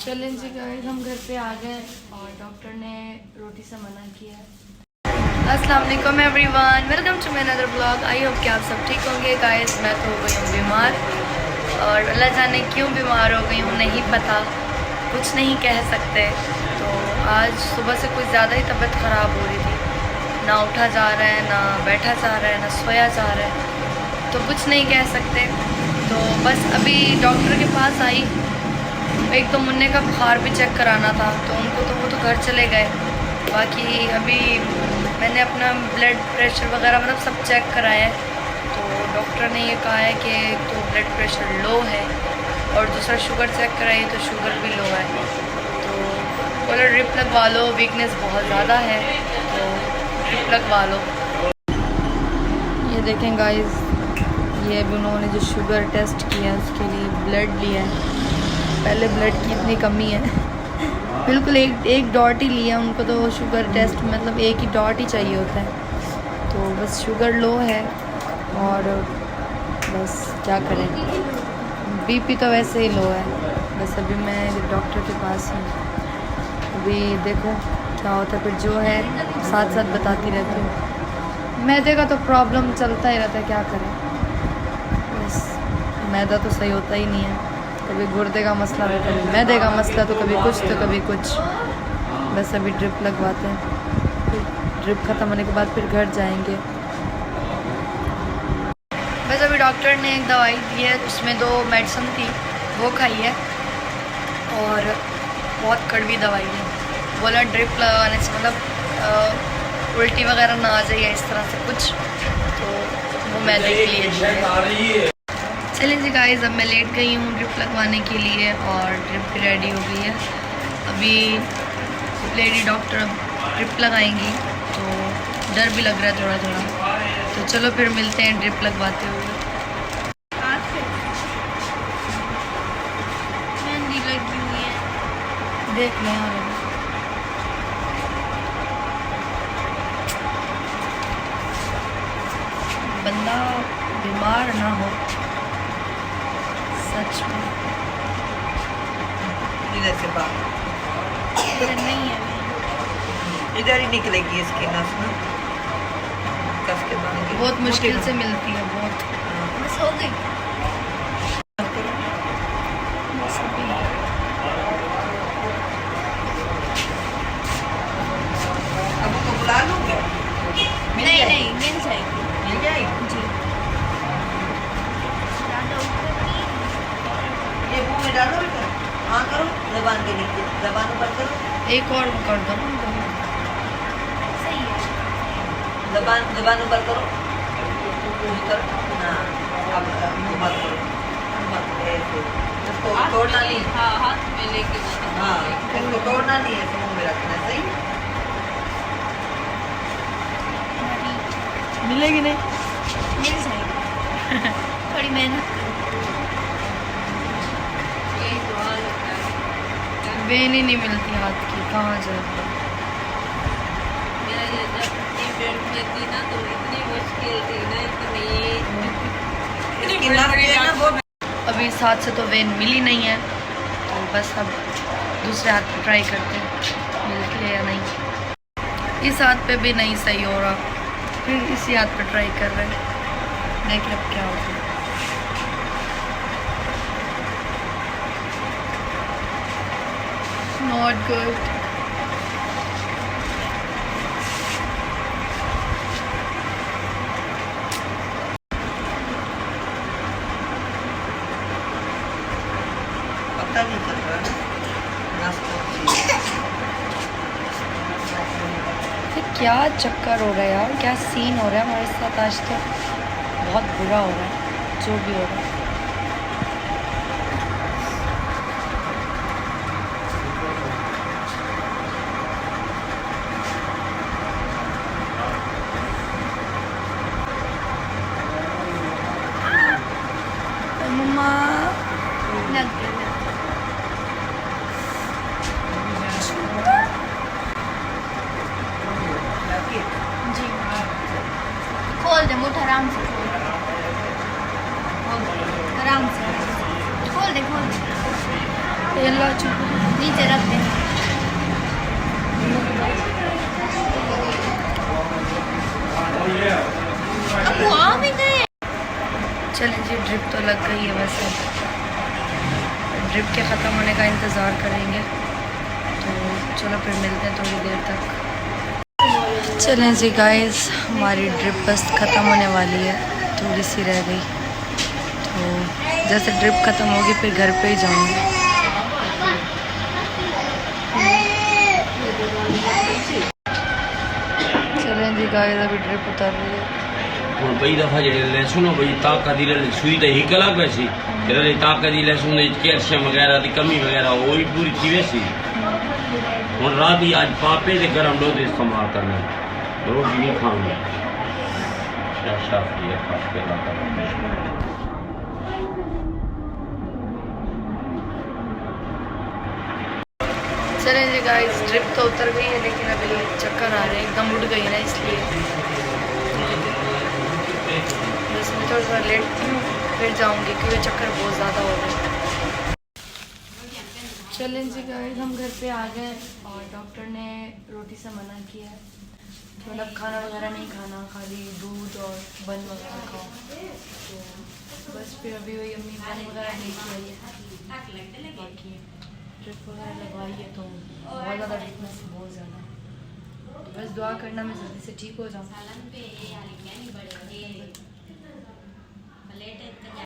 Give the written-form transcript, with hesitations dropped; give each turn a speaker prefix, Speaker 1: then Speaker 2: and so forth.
Speaker 1: चलें जी गाइस, हम घर पे आ गए और डॉक्टर ने रोटी से मना किया है। अस्सलाम वालेकुम everyone, welcome to my another blog. I hope कि आप सब ठीक होंगे। गाइस मैं तो हो गई हूँ बीमार और अल्लाह जाने क्यों बीमार हो गई हूँ, नहीं पता, कुछ नहीं कह सकते। तो आज सुबह से कुछ ज़्यादा ही तबीयत ख़राब हो रही थी, ना उठा जा रहा है, ना बैठा जा रहा है, ना सोया जा रहा है, तो कुछ नहीं कह सकते। तो बस अभी डॉक्टर के पास आई, एक तो मुन्ने का बुखार भी चेक कराना था, तो उनको तो वो तो घर चले गए। बाकी अभी मैंने अपना ब्लड प्रेशर वगैरह मतलब सब चेक कराया है, तो डॉक्टर ने ये कहा है कि एक तो ब्लड प्रेशर लो है और दूसरा शुगर चेक कराई तो शुगर भी लो है। तो बोला ड्रिप लगवा लो, वीकनेस बहुत ज़्यादा है तो ड्रिप लगवा लो। ये देखें गाइस, ये अभी उन्होंने जो शुगर टेस्ट किया है उसके लिए ब्लड लिया है। पहले ब्लड की इतनी कमी है, बिल्कुल एक डॉट ही लिया उनको, तो शुगर टेस्ट मतलब एक ही डॉट ही चाहिए होता है। तो बस शुगर लो है और बस क्या करें, बीपी तो वैसे ही लो है। बस अभी मैं डॉक्टर के पास हूँ, अभी देखो क्या होता है, फिर जो है साथ साथ बताती रहती हूँ। मैदे का तो प्रॉब्लम चलता ही रहता है, क्या करें, बस मैदा तो सही होता ही नहीं है। कभी गुर्दे का मसला तो कभी मैदे का मसला, तो कभी कुछ तो कभी कुछ। बस अभी ड्रिप लगवाते हैं, फिर ड्रिप ख़त्म होने के बाद फिर घर जाएंगे। बस अभी डॉक्टर ने एक दवाई दी है, उसमें 2 मेडिसिन थी, वो खाई है और बहुत कड़वी दवाई है। बोला ड्रिप लगाने से मतलब उल्टी वगैरह ना आ जाए इस तरह से कुछ, तो वो मैदे के लिए। चलिए जी गाइस, अब मैं लेट गई हूँ ड्रिप लगवाने के लिए और ड्रिप भी रेडी हो गई है। अभी लेडी डॉक्टर ड्रिप लगाएंगी तो डर भी लग रहा है थोड़ा थोड़ा, तो चलो फिर मिलते हैं ड्रिप लगवाते हुए। मेहंदी लगी हुई है, देख लें। बंदा बीमार ना हो सच में,
Speaker 2: इधर से बाहर
Speaker 1: इधर नहीं है,
Speaker 2: इधर ही निकलेगी इसकी नस ना, कस के बांध
Speaker 1: बहुत मुश्किल से मिलती है, बहुत। बस हो गई,
Speaker 2: अब को बुला लूँगा,
Speaker 1: नहीं मिल जाएगी,
Speaker 2: मिल जाएगी
Speaker 1: जी।
Speaker 2: ये मुँह में डालो बेटा, हाँ करो, जबान के नीचे, जबान ऊपर करो,
Speaker 1: एक और कर दो, सही है,
Speaker 2: जबान ऊपर करो, करो, हाँ, अब मुँह बंद करो, ऐसे, इसको तोड़ना नहीं,
Speaker 1: हाँ हाथ में लेके,
Speaker 2: हाँ, इसको तोड़ना नहीं है, मुँह में रखना है, सही
Speaker 1: मिलेगी नहीं, मिल जाएगी थोड़ी मेहनत, वेन ही नहीं मिलती हाथ की, कहाँ जाए। अभी इस हाथ से तो वेन मिली नहीं है, तो बस अब दूसरे हाथ पे ट्राई करते हैं मिलती है या नहीं। इस हाथ पे भी नहीं सही हो रहा, फिर इसी हाथ पे ट्राई कर रहे हैं, देख अब क्या होता है। Not good.
Speaker 2: पता नहीं चल रहा है,
Speaker 1: क्या चक्कर हो रहा है यार, क्या सीन हो रहा है हमारे साथ आज, तो बहुत बुरा हो रहा है जो भी हो रहा है। मम्मा लग गया, जी खोल दे मुठ आराम से।
Speaker 3: खोल दे
Speaker 1: ये लो चुप।
Speaker 3: नीचे रख दे। अब वो आ भी गए।
Speaker 1: चलें जी, ड्रिप तो लग गई है, बस अब ड्रिप के ख़त्म होने का इंतज़ार करेंगे। तो चलो फिर मिलते हैं थोड़ी देर तक। चलें जी गाइस, हमारी ड्रिप बस ख़त्म होने वाली है, थोड़ी सी रह गई। तो जैसे ड्रिप ख़त्म होगी फिर घर पे ही जाऊंगी। चलें जी गाइस, अभी ड्रिप उतर रही है।
Speaker 4: ਹੁਣ ਕਈ ਦਫਾ ਜਿਹੜੇ ਲਹਿਸੁਨ ਬਈ ਤਾਕਤ ਦੀ ਸੂਈ ਤੇ ਹੀ ਕਲਾ ਪਈ ਸੀ ਜਿਹੜੇ ਤਾਕਤ ਦੀ ਲਹਿਸੁਨ ਦੇ ਕੈਲਸ਼ੀਅਮ ਵਗੈਰਾ ਦੀ ਕਮੀ ਵਗੈਰਾ ਉਹ ਵੀ ਪੂਰੀ ਥੀ ਵੈਸੀ ਹੁਣ ਰਾਤ ਹੀ ਅੱਜ ਪਾਪੇ ਦੇ ਗਰਮ ਦੁੱਧ ਇਸਤੇਮਾਲ ਕਰਨਾ ਰੋਟੀ ਨਹੀਂ ਖਾਣੀ ਸ਼ਾਫ ਦੀ ਹੈ ਪਾਪੇ ਦਾ
Speaker 1: चलें जी गाइस, ड्रिप तो उतर गई है लेकिन अभी चक्कर आ रहे हैं, एकदम उड़ गई ना इसलिए बस मैं थोड़ा सा लेट हूँ, फिर जाऊँगी क्योंकि चक्कर बहुत ज़्यादा हो रहे। चलें जी गाइस, हम घर पे आ गए और डॉक्टर ने रोटी से मना किया है, मतलब खाना वगैरह नहीं खाना, खाली दूध और बन वगैरह खाओ। तो बस फिर अभी वही अम्मी बन वगैरह लेके आई है, बाकी ड्रिप वगैरह लगवाई है तो बहुत ज़्यादा वीकनेस, बहुत ज़्यादा। बस दुआ करना मैं जल्दी से ठीक हो जाऊँ।